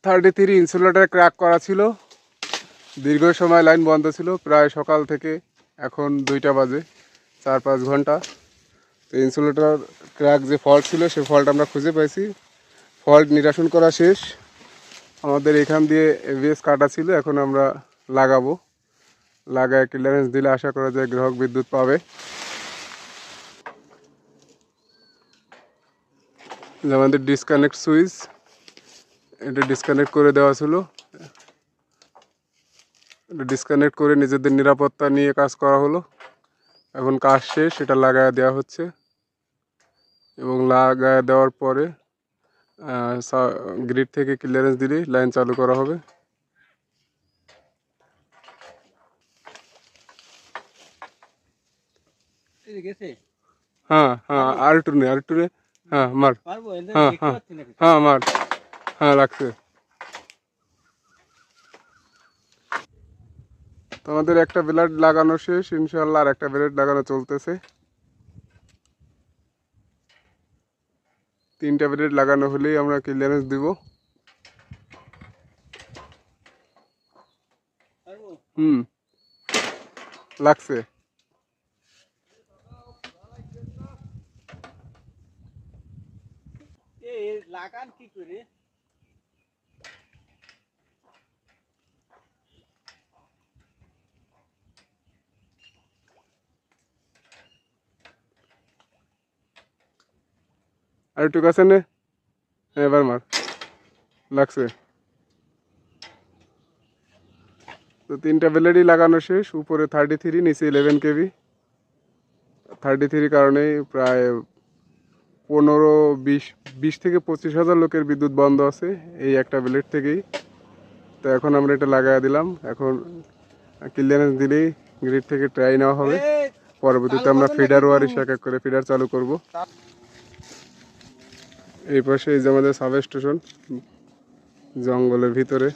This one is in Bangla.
33 ইনসুলেটর ক্র্যাক করা ছিল, দীর্ঘ সময় লাইন বন্ধ ছিল, প্রায় সকাল থেকে এখন 2টা বাজে, 4-5 ঘন্টা। তো ইনসুলেটর ক্র্যাক যে ফল্ট ছিল সে ফল্ট আমরা খুঁজে পাইছি, ফল্ট নিরসন করা শেষ। আমাদের এখান দিয়ে এভিএস কাটা ছিল, এখন আমরা লাগাবো, লাগায় ক্লিয়ারেন্স দিলে আশা করা যায় গ্রাহক বিদ্যুৎ পাবে। আমাদের ডিসকানেক্ট সুইচ, এটা ডিসকানেক্ট করে দেওয়া ছিল, এটা ডিসকানেক্ট করে নিজেদের নিরাপত্তা নিয়ে কাজ করা হলো। এখন কাজ শেষ, এটা লাগায় দেওয়া হচ্ছে এবং লাগায় দেওয়ার পরে গ্রিড থেকে ক্লিয়ারেন্স দিলেই লাইন চালু করা হবে। হ্যাঁ হ্যাঁ, আর একটু নে, হ্যাঁ মার, হ্যাঁ হ্যাঁ হ্যাঁ মার, হ্যাঁ লাগছে। তো আমাদের একটা ব্লেড লাগানো শেষ, ইনশাল্লাহ আর একটা ব্লেড লাগানো চলতেছে। 3টা ব্লেড লাগানো হলেই আমরা ক্লিয়ারেন্স দিব। লাগছে। লাগান কি করে? আর একটু কাছে নে, এবার মার, লাগছে। তো 3টা ব্লেডই লাগানো শেষ, উপরে 33, নিচে 11 কেভি। 33 কারণেই প্রায় 15-20 থেকে 25 হাজার লোকের বিদ্যুৎ বন্ধ আছে এই একটা ব্লেড থেকেই। তো এখন আমরা এটা লাগাই দিলাম, এখন ক্লিয়ারেন্স দিলেই গ্রিড থেকে ট্রাই নেওয়া হবে। পরবর্তীতে আমরা ফিডার ওয়ারিশ এক এক করে ফিডার চালু করব। এই পাশে এই যে আমাদের সাব স্টেশন, জঙ্গলের ভিতরে।